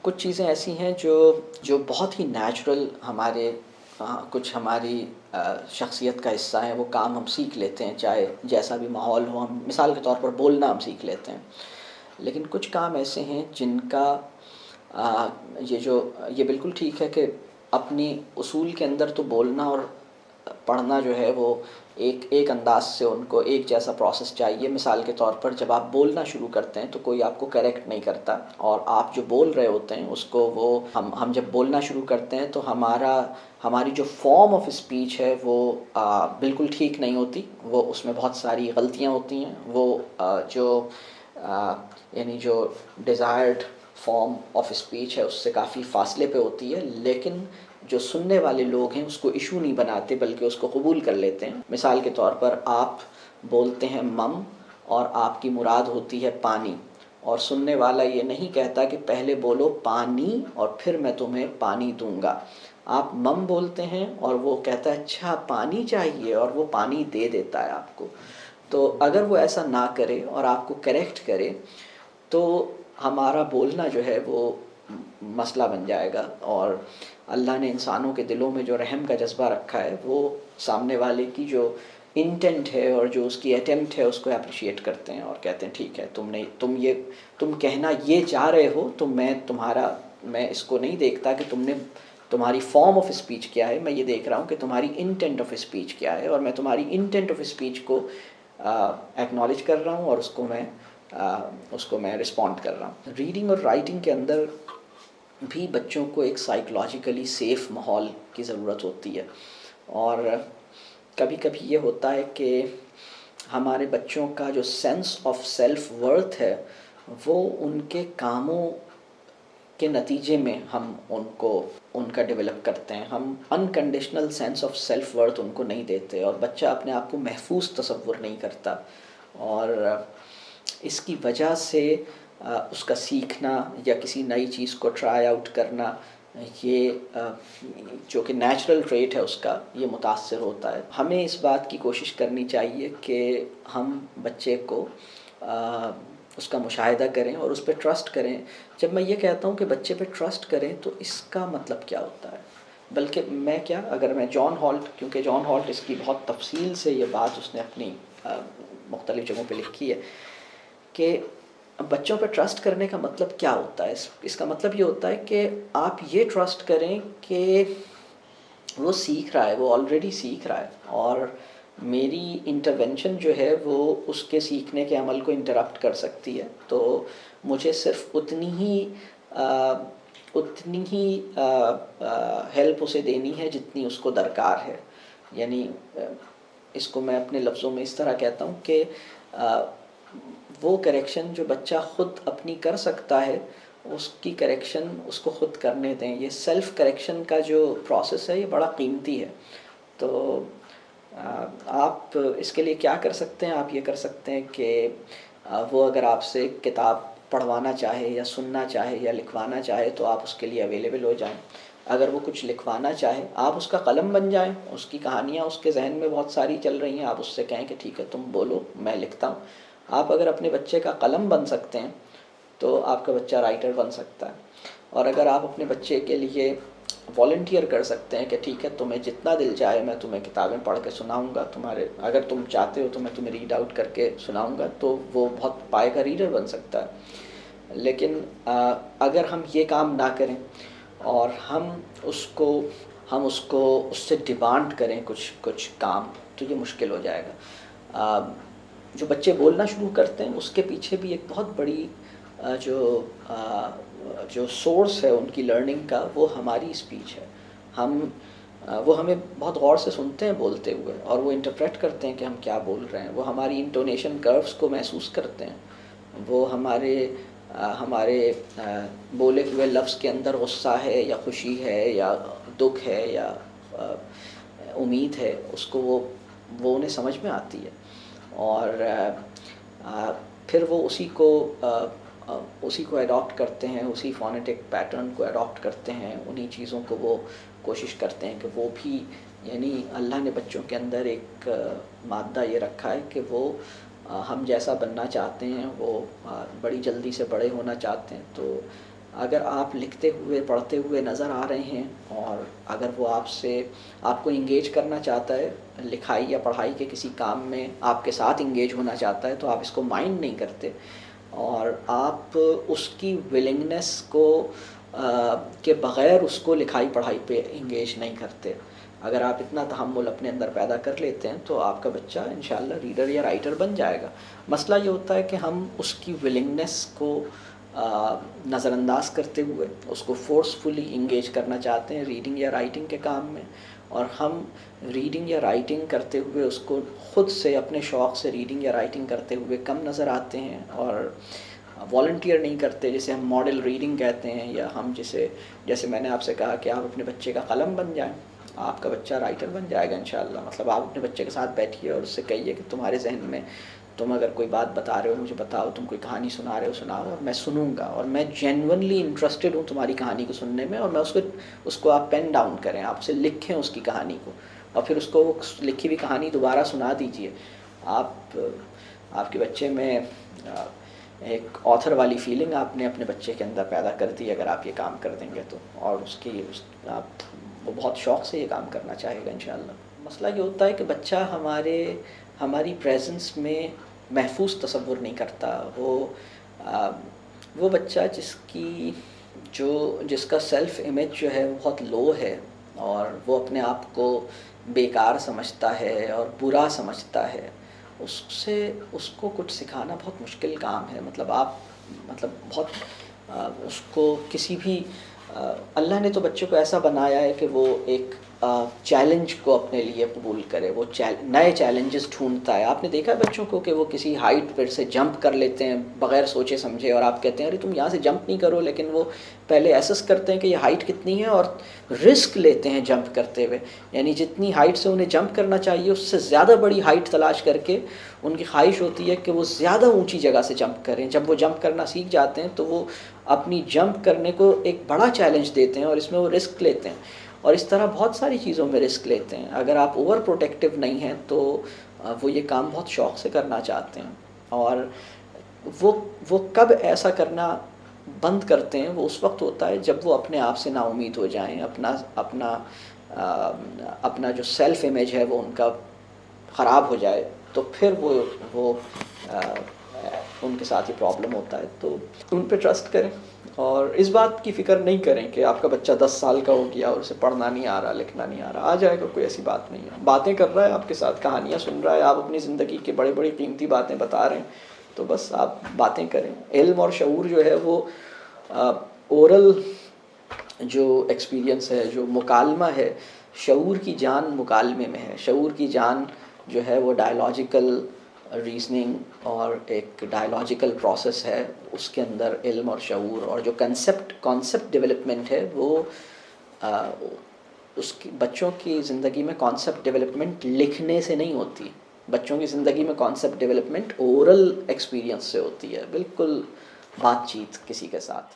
کچھ چیزیں ایسی ہیں جو جو بہت ہی نیچرل ہمارے کچھ ہماری شخصیت کا حصہ ہیں، وہ کام ہم سیکھ لیتے ہیں، چاہے جیسا بھی ماحول ہو. ہم مثال کے طور پر بولنا ہم سیکھ لیتے ہیں، لیکن کچھ کام ایسے ہیں جن کا یہ بالکل ٹھیک ہے کہ اپنی اصول کے اندر تو بولنا اور پڑھنا جو ہے وہ ایک انداز سے ان کو ایک جیسا پروسیس چاہیے. مثال کے طور پر جب آپ بولنا شروع کرتے ہیں تو کوئی آپ کو کریکٹ نہیں کرتا، اور آپ جو بول رہے ہوتے ہیں اس کو وہ ہم جب بولنا شروع کرتے ہیں تو ہماری جو فارم آف اسپیچ ہے وہ بالکل ٹھیک نہیں ہوتی. وہ اس میں بہت ساری غلطیاں ہوتی ہیں. وہ یعنی جو ڈیزائرڈ فارم آف اسپیچ ہے اس سے کافی فاصلے پہ ہوتی ہے، لیکن جو سننے والے لوگ ہیں اس کو ایشو نہیں بناتے بلکہ اس کو قبول کر لیتے ہیں. مثال کے طور پر آپ بولتے ہیں مم اور آپ کی مراد ہوتی ہے پانی، اور سننے والا یہ نہیں کہتا کہ پہلے بولو پانی اور پھر میں تمہیں پانی دوں گا. آپ مم بولتے ہیں اور وہ کہتا ہے اچھا پانی چاہیے، اور وہ پانی دے دیتا ہے آپ کو. تو اگر وہ ایسا نہ کرے اور آپ کو کریکٹ کرے تو ہمارا بولنا جو ہے وہ مسئلہ بن جائے گا. اور اللہ نے انسانوں کے دلوں میں جو رحم کا جذبہ رکھا ہے وہ سامنے والے کی جو انٹینٹ ہے اور جو اس کی اٹیمپٹ ہے اس کو اپریشیٹ کرتے ہیں اور کہتے ہیں ٹھیک ہے، تم کہنا یہ چاہ رہے ہو تو میں اس کو نہیں دیکھتا کہ تمہاری فارم آف اسپیچ کیا ہے، میں یہ دیکھ رہا ہوں کہ تمہاری انٹینٹ آف اسپیچ کیا ہے، اور میں تمہاری انٹینٹ آف اسپیچ کو ایکنالج کر رہا ہوں اور اس کو میں رسپونڈ کر رہا ہوں. ریڈنگ اور رائٹنگ کے اندر بھی بچوں کو ایک سائیکولوجیکلی سیف ماحول کی ضرورت ہوتی ہے. اور کبھی کبھی یہ ہوتا ہے کہ ہمارے بچوں کا جو سینس آف سیلف ورتھ ہے وہ ان کے کاموں کے نتیجے میں ہم ان کا ڈیولپ کرتے ہیں. ہم unconditional sense of self worth in کو نہیں دیتے، اور بچہ اپنے آپ کو محفوظ تصور نہیں کرتا، اور اس کی وجہ سے اس کا سیکھنا یا کسی نئی چیز کو ٹرائی آؤٹ کرنا، یہ جو کہ نیچرل ٹریٹ ہے اس کا، یہ متاثر ہوتا ہے. ہمیں اس بات کی کوشش کرنی چاہیے کہ ہم بچے کو اس کا مشاہدہ کریں اور اس پہ ٹرسٹ کریں. جب میں یہ کہتا ہوں کہ بچے پہ ٹرسٹ کریں تو اس کا مطلب کیا ہوتا ہے، بلکہ اگر میں جان ہالٹ، کیونکہ جان ہالٹ اس کی بہت تفصیل سے یہ بات اس نے اپنی مختلف جگہوں پہ لکھی ہے کہ بچوں پہ ٹرسٹ کرنے کا مطلب کیا ہوتا ہے. اس کا مطلب یہ ہوتا ہے کہ آپ یہ ٹرسٹ کریں کہ وہ سیکھ رہا ہے، وہ آلریڈی سیکھ رہا ہے، اور میری انٹرونشن جو ہے وہ اس کے سیکھنے کے عمل کو انٹرپٹ کر سکتی ہے. تو مجھے صرف اتنی ہی ہیلپ اسے دینی ہے جتنی اس کو درکار ہے. یعنی اس کو میں اپنے لفظوں میں اس طرح کہتا ہوں کہ وہ کریکشن جو بچہ خود اپنی کر سکتا ہے اس کی کریکشن اس کو خود کرنے دیں. یہ سیلف کریکشن کا جو پروسیس ہے یہ بڑا قیمتی ہے. تو آپ اس کے لیے کیا کر سکتے ہیں؟ آپ یہ کر سکتے ہیں کہ وہ اگر آپ سے کتاب پڑھوانا چاہے یا سننا چاہے یا لکھوانا چاہے تو آپ اس کے لیے اویلیبل ہو جائیں. اگر وہ کچھ لکھوانا چاہے آپ اس کا قلم بن جائیں. اس کی کہانیاں اس کے ذہن میں بہت ساری چل رہی ہیں، آپ اس سے کہیں کہ ٹھیک ہے تم بولو میں لکھتا ہوں. آپ اگر اپنے بچے کا قلم بن سکتے ہیں تو آپ کا بچہ رائٹر بن سکتا ہے. اور اگر آپ اپنے بچے کے لیے والنٹیئر کر سکتے ہیں کہ ٹھیک ہے تمہیں جتنا دل چاہے میں تمہیں کتابیں پڑھ کے سناؤں گا، اگر تم چاہتے ہو تو میں تمہیں ریڈ آؤٹ کر کے سناؤں گا، تو وہ بہت پائے کا ریڈر بن سکتا ہے. لیکن اگر ہم یہ کام نہ کریں اور ہم اس کو اس سے ڈیمانڈ کریں کچھ کام، تو یہ مشکل ہو جائے گا. جو بچے بولنا شروع کرتے ہیں اس کے پیچھے بھی ایک بہت بڑی جو سورس ہے ان کی لرننگ کا وہ ہماری اسپیچ ہے. وہ ہمیں بہت غور سے سنتے ہیں بولتے ہوئے اور وہ انٹرپریٹ کرتے ہیں کہ ہم کیا بول رہے ہیں. وہ ہماری انٹونیشن کروز کو محسوس کرتے ہیں. وہ ہمارے بولے ہوئے لفظ کے اندر غصہ ہے یا خوشی ہے یا دکھ ہے یا امید ہے، اس کو وہ انہیں سمجھ میں آتی ہے. اور پھر وہ اسی کو اڈاپٹ کرتے ہیں، اسی فونیٹک پیٹرن کو اڈاپٹ کرتے ہیں. انہی چیزوں کو وہ کوشش کرتے ہیں کہ وہ بھی، یعنی اللہ نے بچوں کے اندر ایک مادہ یہ رکھا ہے کہ وہ ہم جیسا بننا چاہتے ہیں، وہ بڑی جلدی سے بڑے ہونا چاہتے ہیں. تو اگر آپ لکھتے ہوئے پڑھتے ہوئے نظر آ رہے ہیں اور اگر وہ آپ کو انگیج کرنا چاہتا ہے لکھائی یا پڑھائی کے کسی کام میں آپ کے ساتھ انگیج ہونا چاہتا ہے تو آپ اس کو مائنڈ نہیں کرتے اور آپ اس کی ولنگنس کو کے بغیر اس کو لکھائی پڑھائی پہ انگیج نہیں کرتے. اگر آپ اتنا تحمل اپنے اندر پیدا کر لیتے ہیں تو آپ کا بچہ انشاءاللہ ریڈر یا رائٹر بن جائے گا. مسئلہ یہ ہوتا ہے کہ ہم اس کی ولنگنس کو نظر انداز کرتے ہوئے اس کو فورسفلی انگیج کرنا چاہتے ہیں ریڈنگ یا رائٹنگ کے کام میں, اور ہم ریڈنگ یا رائٹنگ کرتے ہوئے اس کو خود سے اپنے شوق سے ریڈنگ یا رائٹنگ کرتے ہوئے کم نظر آتے ہیں اور والنٹیئر نہیں کرتے, جسے ہم ماڈل ریڈنگ کہتے ہیں, یا ہم جیسے میں نے آپ سے کہا کہ آپ اپنے بچے کا قلم بن جائیں, آپ کا بچہ رائٹر بن جائے گا انشاءاللہ. مطلب آپ اپنے بچے کے ساتھ بیٹھیے اور اس سے کہیے کہ تمہارے ذہن میں تم اگر کوئی بات بتا رہے ہو مجھے بتاؤ, تم کوئی کہانی سنا رہے ہو سناؤ, اور میں سنوں گا, اور میں جینونلی انٹرسٹڈ ہوں تمہاری کہانی کو سننے میں, اور میں اس کو آپ پین ڈاؤن کریں, آپ سے لکھیں اس کی کہانی کو, اور پھر اس کو وہ لکھی ہوئی کہانی دوبارہ سنا دیجئے. آپ کے بچے میں ایک آتھر والی فیلنگ آپ نے اپنے بچے کے اندر پیدا کر دی اگر آپ یہ کام کر دیں گے تو, اور وہ بہت شوق سے یہ کام کرنا چاہے گا انشاءاللہ. مسئلہ یہ ہوتا ہے کہ بچہ ہماری پریزنس میں محفوظ تصور نہیں کرتا. وہ بچہ جس کا سیلف امیج جو ہے وہ بہت لو ہے اور وہ اپنے آپ کو بیکار سمجھتا ہے اور برا سمجھتا ہے, اس کو کچھ سکھانا بہت مشکل کام ہے. اس کو کسی بھی اللہ نے تو بچے کو ایسا بنایا ہے کہ وہ ایک چیلنج کو اپنے لیے قبول کرے, وہ نئے چیلنجز ڈھونڈتا ہے. آپ نے دیکھا بچوں کو کہ وہ کسی ہائٹ پر سے جمپ کر لیتے ہیں بغیر سوچے سمجھے, اور آپ کہتے ہیں ارے تم یہاں سے جمپ نہیں کرو, لیکن وہ پہلے ایسس کرتے ہیں کہ یہ ہائٹ کتنی ہے اور رسک لیتے ہیں جمپ کرتے ہوئے, یعنی جتنی ہائٹ سے انہیں جمپ کرنا چاہیے اس سے زیادہ بڑی ہائٹ تلاش کر کے ان کی خواہش ہوتی ہے کہ وہ زیادہ اونچی جگہ سے جمپ کریں. جب وہ جمپ کرنا سیکھ جاتے ہیں تو وہ اپنی جمپ کرنے کو ایک بڑا چیلنج دیتے ہیں اور اس میں وہ رسک لیتے ہیں, اور اس طرح بہت ساری چیزوں میں رسک لیتے ہیں. اگر آپ اوور پروٹیکٹیو نہیں ہیں تو وہ یہ کام بہت شوق سے کرنا چاہتے ہیں, اور وہ کب ایسا کرنا بند کرتے ہیں, وہ اس وقت ہوتا ہے جب وہ اپنے آپ سے نا امید ہو جائیں, اپنا جو سیلف امیج ہے وہ ان کا خراب ہو جائے, تو پھر وہ ان کے ساتھ یہ پرابلم ہوتا ہے. تو ان پہ ٹرسٹ کریں اور اس بات کی فکر نہیں کریں کہ آپ کا بچہ 10 سال کا ہو گیا اور اسے پڑھنا نہیں آ رہا, لکھنا نہیں آ رہا. آ جائے گا, کوئی ایسی بات نہیں ہے. باتیں کر رہا ہے آپ کے ساتھ, کہانیاں سن رہا ہے, آپ اپنی زندگی کے بڑی قیمتی باتیں بتا رہے ہیں, تو بس آپ باتیں کریں. علم اور شعور جو ہے وہ اورل جو ایکسپیرینس ہے, جو مکالمہ ہے, شعور کی جان مکالمے میں ہے. شعور کی جان جو ہے وہ ڈائیلاجیکل ریزننگ اور ایک ڈائیلاجیکل پروسیس ہے, اس کے اندر علم اور شعور اور جو کانسیپٹ ڈیولپمنٹ ہے وہ بچوں کی زندگی میں کانسیپٹ ڈیولپمنٹ لکھنے سے نہیں ہوتی. بچوں کی زندگی میں کانسیپٹ ڈیولپمنٹ اورل ایکسپیرینس سے ہوتی ہے, بالکل بات چیت کسی کے ساتھ.